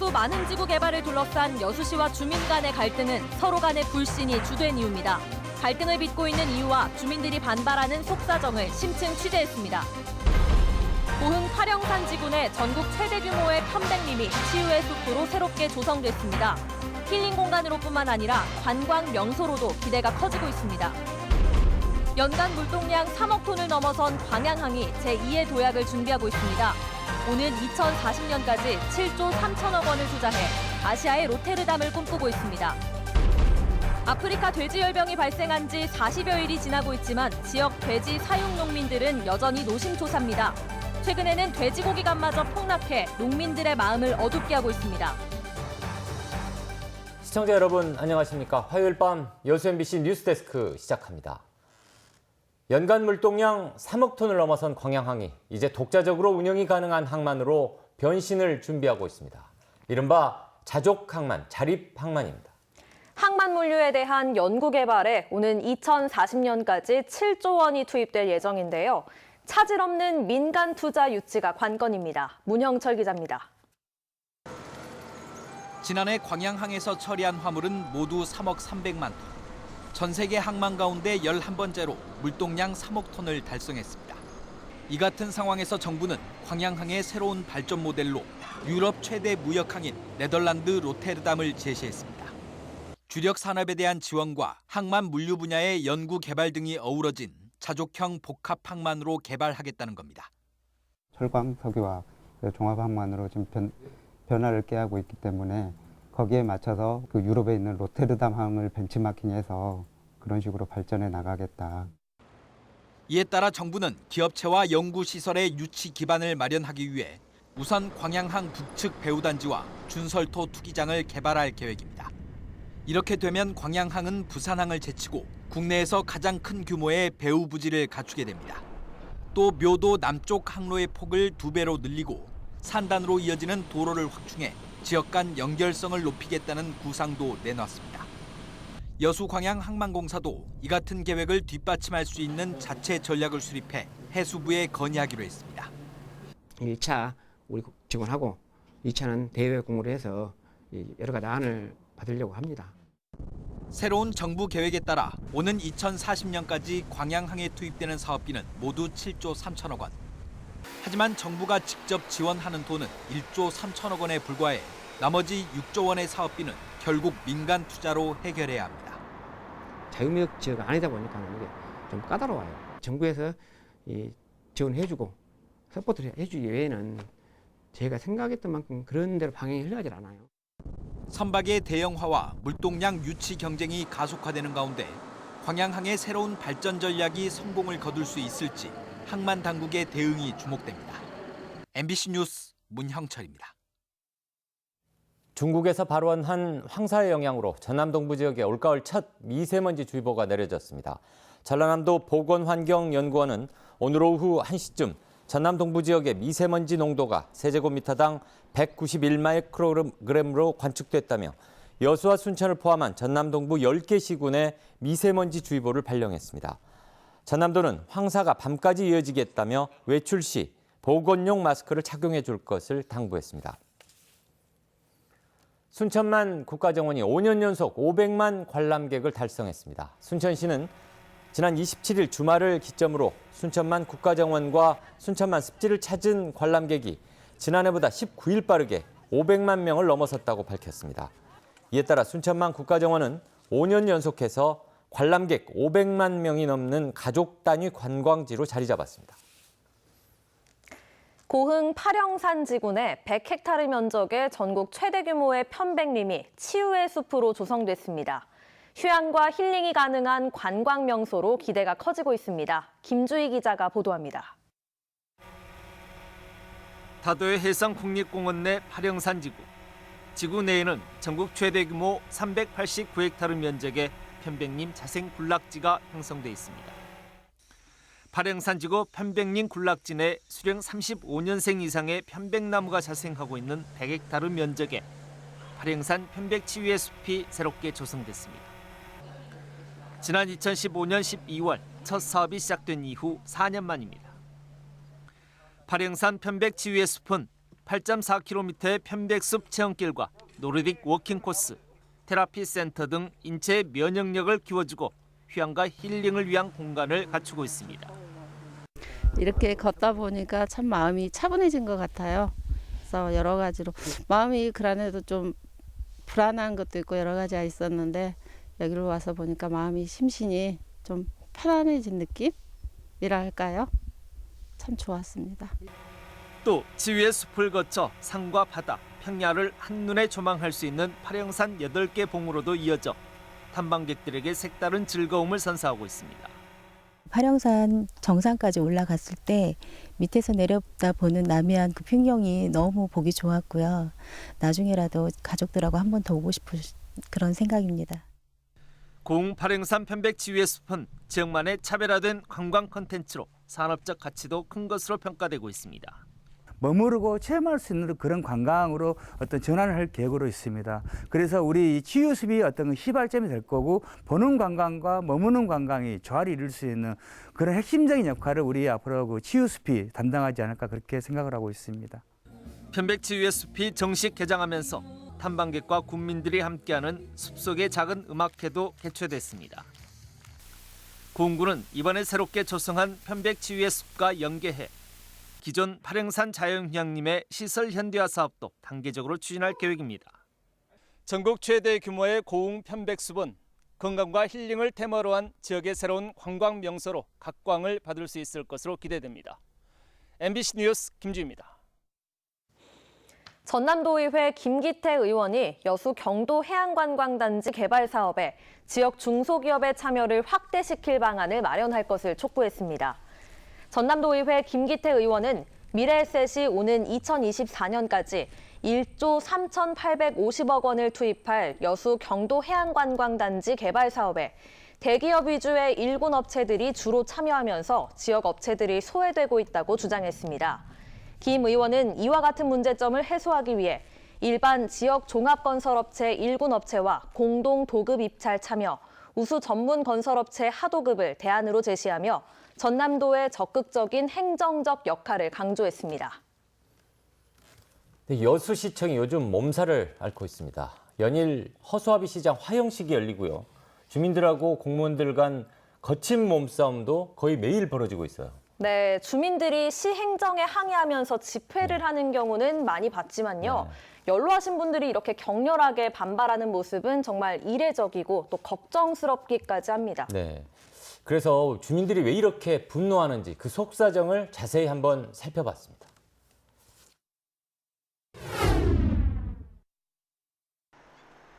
다수 많은 지구 개발을 둘러싼 여수시와 주민 간의 갈등은 서로 간의 불신이 주된 이유입니다. 갈등을 빚고 있는 이유와 주민들이 반발하는 속사정을 심층 취재했습니다. 고흥 파령산 지구 내 전국 최대 규모의 편백림이 치유의 숲으로 새롭게 조성됐습니다. 힐링 공간으로뿐만 아니라 관광 명소로도 기대가 커지고 있습니다. 연간 물동량 3억 톤을 넘어선 광양항이 제2의 도약을 준비하고 있습니다. 오는 2040년까지 7조 3천억 원을 투자해 아시아의 로테르담을 꿈꾸고 있습니다. 아프리카 돼지열병이 발생한 지 40여일이 지나고 있지만 지역 돼지 사육 농민들은 여전히 노심초사입니다. 최근에는 돼지고기 값마저 폭락해 농민들의 마음을 어둡게 하고 있습니다. 시청자 여러분 안녕하십니까? 화요일 밤 여수 MBC 뉴스데스크 시작합니다. 연간 물동량 3억 톤을 넘어선 광양항이 이제 독자적으로 운영이 가능한 항만으로 변신을 준비하고 있습니다. 이른바 자족항만, 자립항만입니다. 항만 물류에 대한 연구 개발에 오는 2040년까지 7조 원이 투입될 예정인데요. 차질 없는 민간 투자 유치가 관건입니다. 문형철 기자입니다. 지난해 광양항에서 처리한 화물은 모두 3억 300만 톤. 전 세계 항만 가운데 11번째로 물동량 3억 톤을 달성했습니다. 이 같은 상황에서 정부는 광양항의 새로운 발전 모델로 유럽 최대 무역항인 네덜란드 로테르담을 제시했습니다. 주력 산업에 대한 지원과 항만 물류 분야의 연구 개발 등이 어우러진 자족형 복합 항만으로 개발하겠다는 겁니다. 철광 석유화 종합 항만으로 지금 변화를 꾀하고 있기 때문에 거기에 맞춰서 그 유럽에 있는 로테르담 항을 벤치마킹해서 그런 식으로 발전해 나가겠다. 이에 따라 정부는 기업체와 연구시설의 유치 기반을 마련하기 위해 우선 광양항 북측 배후단지와 준설토 투기장을 개발할 계획입니다. 이렇게 되면 광양항은 부산항을 제치고 국내에서 가장 큰 규모의 배후 부지를 갖추게 됩니다. 또 묘도 남쪽 항로의 폭을 2배로 늘리고 산단으로 이어지는 도로를 확충해 지역 간 연결성을 높이겠다는 구상도 내놨습니다. 여수광양항만공사도 이 같은 계획을 뒷받침할 수 있는 자체 전략을 수립해 해수부에 건의하기로 했습니다. 1차 우리 직원하고 2차는 대외 공모를 해서 여러 가지 안을 받으려고 합니다. 새로운 정부 계획에 따라 오는 2040년까지 광양항에 투입되는 사업비는 모두 7조 3천억 원. 하지만 정부가 직접 지원하는 돈은 1조 3천억 원에 불과해 나머지 6조 원의 사업비는 결국 민간 투자로 해결해야 합니다. 자유무역 지역이 아니다 보니까 이게 좀 까다로워요. 정부에서 지원해주고 서포트를 해주기 외에는 제가 생각했던 만큼 그런 대로 방향이 흘러가질 않아요. 선박의 대형화와 물동량 유치 경쟁이 가속화되는 가운데 광양항의 새로운 발전 전략이 성공을 거둘 수 있을지 항만 당국의 대응이 주목됩니다. MBC 뉴스 문형철입니다. 중국에서 발원한 황사의 영향으로 전남 동부 지역에 올가을 첫 미세먼지 주의보가 내려졌습니다. 전라남도 보건환경연구원은 오늘 오후 1시쯤 전남 동부 지역의 미세먼지 농도가 세제곱미터당 191마이크로그램으로 관측됐다며 여수와 순천을 포함한 전남 동부 10개 시군에 미세먼지 주의보를 발령했습니다. 전남도는 황사가 밤까지 이어지겠다며 외출 시 보건용 마스크를 착용해 줄 것을 당부했습니다. 순천만 국가정원이 5년 연속 500만 관람객을 달성했습니다. 순천시는 지난 27일 주말을 기점으로 순천만 국가정원과 순천만 습지를 찾은 관람객이 지난해보다 19일 빠르게 500만 명을 넘어섰다고 밝혔습니다. 이에 따라 순천만 국가정원은 5년 연속해서 관람객 500만 명이 넘는 가족 단위 관광지로 자리 잡았습니다. 고흥 파령산 지구 내 100헥타르 면적의 전국 최대 규모의 편백림이 치유의 숲으로 조성됐습니다. 휴양과 힐링이 가능한 관광 명소로 기대가 커지고 있습니다. 김주희 기자가 보도합니다. 다도해 해상국립공원 내 파령산 지구. 지구 내에는 전국 최대 규모 389헥타르 면적의 편백림 자생 군락지가 형성돼 있습니다. 파령산 지구 편백림 군락지 내 수령 35년생 이상의 편백나무가 자생하고 있는 100헥타르 면적의 파령산 편백치유의 숲이 새롭게 조성됐습니다. 지난 2015년 12월 첫 사업이 시작된 이후 4년 만입니다. 파령산 편백치유의 숲은 8.4km의 편백숲 체험길과 노르딕 워킹 코스, 테라피 센터 등 인체의 면역력을 키워주고 휴양과 힐링을 위한 공간을 갖추고 있습니다. 이렇게 걷다 보니까 참 마음이 차분해진 것 같아요. 그래서 여러 가지로 마음이 그간에도 좀 불안한 것도 있고 여러 가지가 있었는데 여기로 와서 보니까 마음이 심신이 좀 편안해진 느낌이라 할까요? 참 좋았습니다. 또 지위의 숲을 거쳐 산과 바다, 평야를 한눈에 조망할 수 있는 파령산 8개 봉우로도 이어져 탐방객들에게 색다른 즐거움을 선사하고 있습니다. 파령산 정상까지 올라갔을 때 밑에서 내려다 보는 남해안 그 풍경이 너무 보기 좋았고요. 나중에라도 가족들하고 한 번 더 오고 싶은 그런 생각입니다. 고흥 파령산 편백 지위의 숲은 지역만의 차별화된 관광 콘텐츠로 산업적 가치도 큰 것으로 평가되고 있습니다. 머무르고 체험할 수 있는 그런 관광으로 어떤 전환을 할 계획으로 있습니다. 그래서 우리 치유숲이 어떤 시발점이 될 거고 보는 관광과 머무는 관광이 조화를 이룰 수 있는 그런 핵심적인 역할을 우리 앞으로 그 치유숲이 담당하지 않을까 그렇게 생각을 하고 있습니다. 편백 지위의 숲이 정식 개장하면서 탐방객과 군민들이 함께하는 숲속의 작은 음악회도 개최됐습니다. 고흥군은 이번에 새롭게 조성한 편백 지위의 숲과 연계해 기존 파령산 자연휴양림의 시설 현대화 사업도 단계적으로 추진할 계획입니다. 전국 최대 규모의 고흥 편백숲은 건강과 힐링을 테마로 한 지역의 새로운 관광 명소로 각광을 받을 수 있을 것으로 기대됩니다. MBC 뉴스 김주입니다. 전남도의회 김기태 의원이 여수 경도 해양관광단지 개발 사업에 지역 중소기업의 참여를 확대시킬 방안을 마련할 것을 촉구했습니다. 전남도의회 김기태 의원은 미래에셋이 오는 2024년까지 1조 3,850억 원을 투입할 여수 경도 해양관광단지 개발 사업에 대기업 위주의 일군 업체들이 주로 참여하면서 지역 업체들이 소외되고 있다고 주장했습니다. 김 의원은 이와 같은 문제점을 해소하기 위해 일반 지역 종합건설업체 일군 업체와 공동 도급 입찰 참여, 우수 전문 건설업체 하도급을 대안으로 제시하며 전남도의 적극적인 행정적 역할을 강조했습니다. 여수시청이 요즘 몸살을 앓고 있습니다. 연일 허수아비 시장 화형식이 열리고요. 주민들하고 공무원들 간 거친 몸싸움도 거의 매일 벌어지고 있어요. 네, 주민들이 시 행정에 항의하면서 집회를 하는 경우는 많이 봤지만요. 연로하신 분들이 이렇게 격렬하게 반발하는 모습은 정말 이례적이고 또 걱정스럽기까지 합니다. 네. 그래서 주민들이 왜 이렇게 분노하는지 그 속사정을 자세히 한번 살펴봤습니다.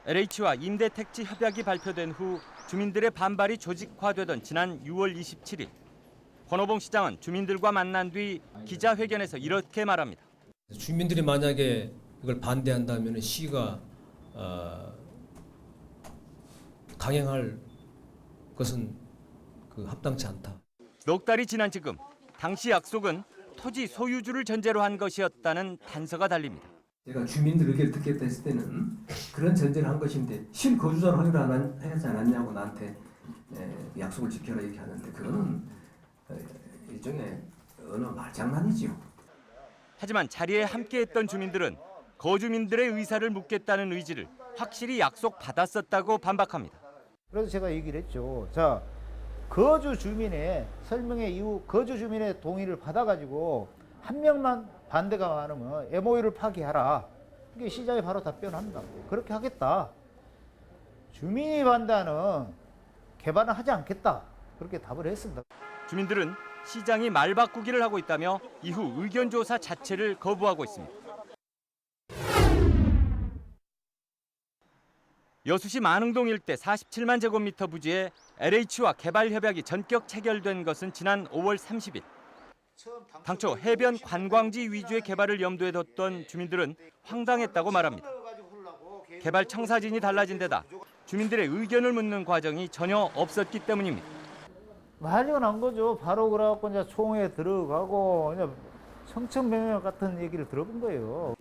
LH와 임대택지 협약이 발표된 후 주민들의 반발이 조직화되던 지난 6월 27일 권오봉 시장은 주민들과 만난 뒤 기자회견에서 이렇게 말합니다. 주민들이 만약에 이걸 반대한다면 시가 강행할 것은 합당치 않다. 넉 달이 지난 지금 당시 약속은 토지 소유주를 전제로 한 것이었다는 단서가 달립니다. 제가 주민들 의견을 듣겠다 했을 때는 그런 전제를 한 것인데 실거주자로 허용을 하지 않았냐고 나한테 약속을 지켜라 이렇게 하는데 그거는 일종의 언어 말장난이지요. 하지만 자리에 함께했던 주민들은 거주민들의 의사를 묻겠다는 의지를 확실히 약속받았었다고 반박합니다. 그래서 제가 얘기를 했죠. 자, 거주 주민의 설명회 이후 거주 주민의 동의를 받아가지고 한 명만 반대가 많으면 MOU를 파기하라. 이게 시장이 바로 답변합니다. 그렇게 하겠다. 주민이 반대하는 개발은 하지 않겠다. 그렇게 답을 했습니다. 주민들은 시장이 말 바꾸기를 하고 있다며 이후 의견 조사 자체를 거부하고 있습니다. 여수시 만흥동 일대 47만 제곱미터 부지에 LH와 개발 협약이 전격 체결된 것은 지난 5월 30일. 당초 해변 관광지 위주의 개발을 염두에 뒀던 주민들은 황당했다고 말합니다. 개발 청사진이 달라진 데다 주민들의 의견을 묻는 과정이 전혀 없었기 때문입니다. 난리가 난 거죠. 바로 그래갖고 이제 총회에 들어가고 이제 청천벽력 같은 얘기를 들어본 거예요.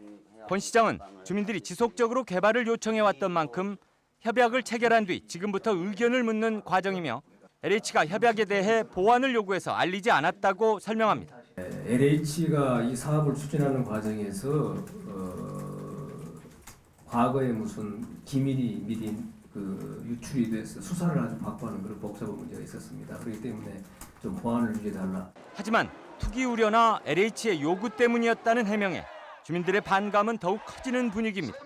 권 시장은 주민들이 지속적으로 개발을 요청해왔던 만큼 협약을 체결한 뒤 지금부터 의견을 묻는 과정이며 LH가 협약에 대해 보완을 요구해서 알리지 않았다고 설명합니다. LH가 이 사업을 추진하는 과정에서 과거에 무슨 기밀이 미리 유출이 돼서 수사를 아주 받고하는 그런 복잡한 문제가 있었습니다. 그렇기 때문에 좀 보안을 위해달라. 하지만 투기 우려나 LH의 요구 때문이었다는 해명에 주민들의 반감은 더욱 커지는 분위기입니다.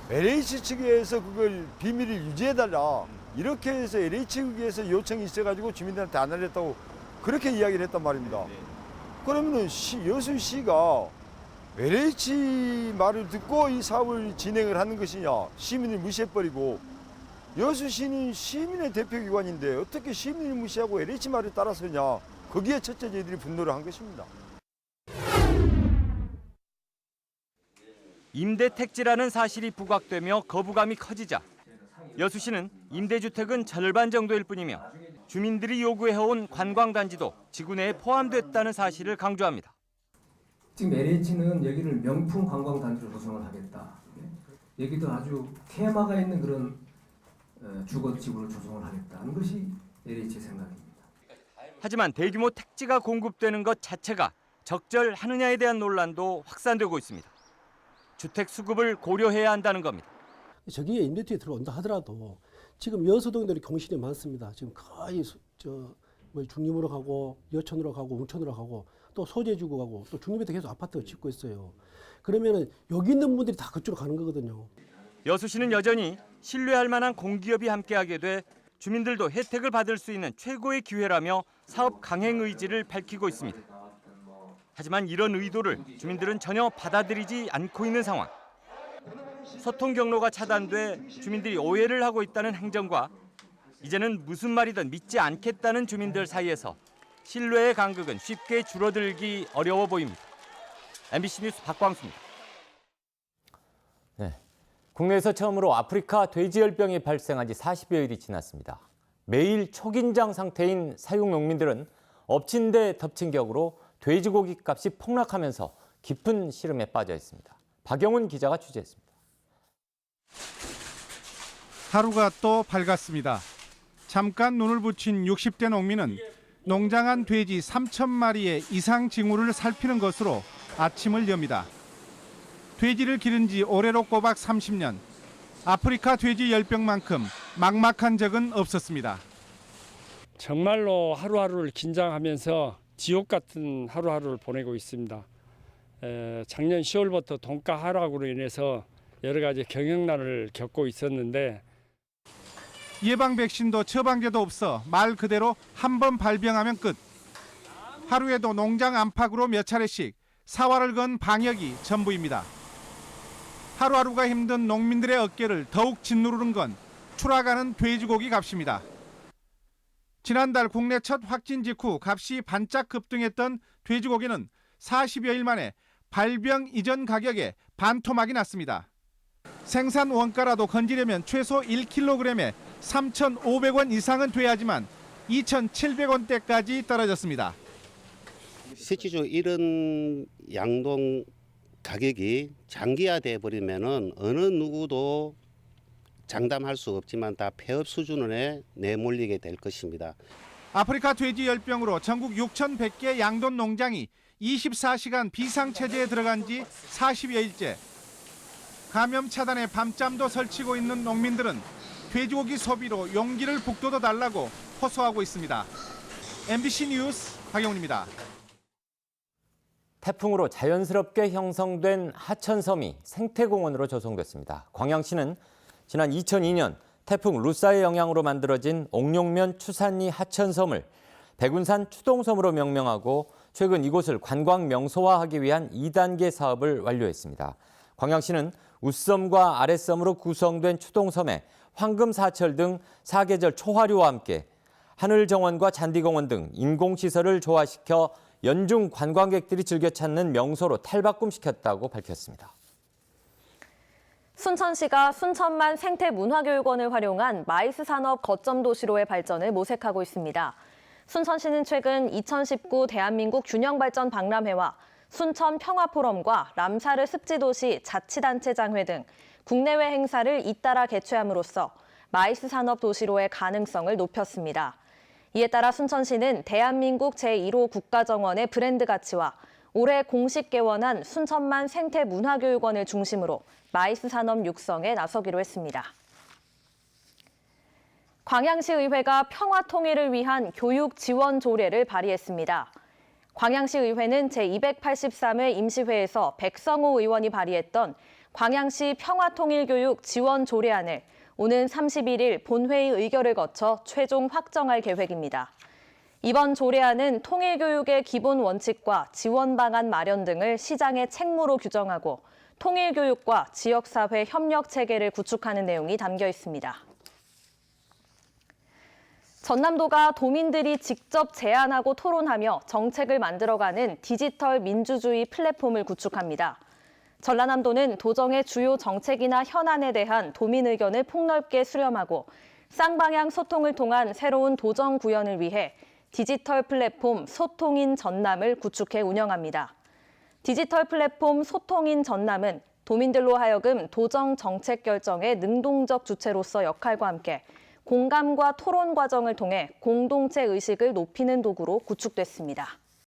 LH 측에서 그걸 비밀을 유지해달라 이렇게 해서 LH 측에서 요청이 있어가지고 주민들한테 안 알렸다고 그렇게 이야기를 했단 말입니다. 그러면은 여수시가 LH 말을 듣고 이 사업을 진행을 하는 것이냐, 시민을 무시해버리고, 여수시는 시민의 대표기관인데 어떻게 시민을 무시하고 LH 말을 따라서냐, 거기에 첫째 저희들이 분노를 한 것입니다. 임대택지라는 사실이 부각되며 거부감이 커지자 여수시는 임대주택은 절반 정도일 뿐이며 주민들이 요구해온 관광단지도 지구 내에 포함됐다는 사실을 강조합니다. 지금 LH는 여기를 명품 관광단지로 조성을 하겠다. 여기도 아주 테마가 있는 그런 주거지구를 조성을 하겠다는 것이 LH의 생각입니다. 하지만 대규모 택지가 공급되는 것 자체가 적절하느냐에 대한 논란도 확산되고 있습니다. 주택 수급을 고려해야 한다는 겁니다. 저기에 임대주택이 들어온다 하더라도 지금 여수동들이 공실이 많습니다. 지금 거의 중림으로 가고 여천으로 가고 웅천으로 가고 또 소재지구 가고 또 중림에도 계속 아파트를 짓고 있어요. 그러면은 여기 있는 분들이 다 그쪽으로 가는 거거든요. 여수시는 여전히 신뢰할 만한 공기업이 함께하게 돼 주민들도 혜택을 받을 수 있는 최고의 기회라며 사업 강행 의지를 밝히고 있습니다. 하지만 이런 의도를 주민들은 전혀 받아들이지 않고 있는 상황. 소통 경로가 차단돼 주민들이 오해를 하고 있다는 행정과 이제는 무슨 말이든 믿지 않겠다는 주민들 사이에서 신뢰의 간극은 쉽게 줄어들기 어려워 보입니다. MBC 뉴스 박광수입니다. 네, 국내에서 처음으로 아프리카 돼지열병이 발생한 지 40여일이 지났습니다. 매일 초긴장 상태인 사육 농민들은 엎친 데 덮친 격으로 돼지고기 값이 폭락하면서 깊은 시름에 빠져 있습니다. 박영훈 기자가 취재했습니다. 하루가 또 밝았습니다. 잠깐 눈을 붙인 60대 농민은 농장 안 돼지 3,000마리의 이상 징후를 살피는 것으로 아침을 엽니다. 돼지를 기른 지 올해로 꼬박 30년. 아프리카 돼지 열병만큼 막막한 적은 없었습니다. 정말로 하루하루를 긴장하면서 지옥 같은 하루하루를 보내고 있습니다. 작년 10월부터 돈가 하락으로 인해서 여러 가지 경영난을 겪고 있었는데 예방 백신도 처방제도 없어 말 그대로 한 번 발병하면 끝. 하루에도 농장 안팎으로 몇 차례씩 사활을 건 방역이 전부입니다. 하루하루가 힘든 농민들의 어깨를 더욱 짓누르는 건 추락하는 돼지고기 값입니다. 지난달 국내 첫 확진 직후 값이 반짝 급등했던 돼지고기는 40여일 만에 발병 이전 가격에 반토막이 났습니다. 생산 원가라도 건지려면 최소 1kg에 3,500원 이상은 돼야지만 2,700원대까지 떨어졌습니다. 실질적으로 이런 양동 가격이 장기화돼 버리면은 어느 누구도 장담할 수 없지만 다 폐업 수준에 내몰리게 될 것입니다. 아프리카 돼지 열병으로 전국 6,100개 양돈 농장이 24시간 비상체제에 들어간 지 40여일째. 감염 차단에 밤잠도 설치고 있는 농민들은 돼지고기 소비로 용기를 북돋워 달라고 호소하고 있습니다. MBC 뉴스 박영훈입니다. 태풍으로 자연스럽게 형성된 하천섬이 생태공원으로 조성됐습니다. 광양시는 지난 2002년 태풍 루사의 영향으로 만들어진 옥룡면 추산리 하천섬을 백운산 추동섬으로 명명하고 최근 이곳을 관광 명소화하기 위한 2단계 사업을 완료했습니다. 광양시는 웃섬과 아랫섬으로 구성된 추동섬에 황금사철 등 사계절 초화류와 함께 하늘정원과 잔디공원 등 인공시설을 조화시켜 연중 관광객들이 즐겨 찾는 명소로 탈바꿈시켰다고 밝혔습니다. 순천시가 순천만 생태문화교육원을 활용한 마이스 산업 거점 도시로의 발전을 모색하고 있습니다. 순천시는 최근 2019 대한민국 균형발전 박람회와 순천 평화포럼과 람사르 습지도시 자치단체장회 등 국내외 행사를 잇따라 개최함으로써 마이스 산업 도시로의 가능성을 높였습니다. 이에 따라 순천시는 대한민국 제1호 국가정원의 브랜드 가치와 올해 공식 개원한 순천만 생태문화교육원을 중심으로 마이스 산업 육성에 나서기로 했습니다. 광양시 의회가 평화 통일을 위한 교육 지원 조례를 발의했습니다. 광양시 의회는 제283회 임시회에서 백성호 의원이 발의했던 광양시 평화통일교육 지원 조례안을 오는 31일 본회의 의결을 거쳐 최종 확정할 계획입니다. 이번 조례안은 통일교육의 기본 원칙과 지원 방안 마련 등을 시장의 책무로 규정하고 통일교육과 지역사회 협력 체계를 구축하는 내용이 담겨 있습니다. 전남도가 도민들이 직접 제안하고 토론하며 정책을 만들어가는 디지털 민주주의 플랫폼을 구축합니다. 전라남도는 도정의 주요 정책이나 현안에 대한 도민 의견을 폭넓게 수렴하고 쌍방향 소통을 통한 새로운 도정 구현을 위해 디지털 플랫폼 소통인 전남을 구축해 운영합니다. 디지털 플랫폼 소통인 전남은 도민들로 하여금 도정 정책 결정의 능동적 주체로서 역할과 함께 공감과 토론 과정을 통해 공동체 의식을 높이는 도구로 구축됐습니다.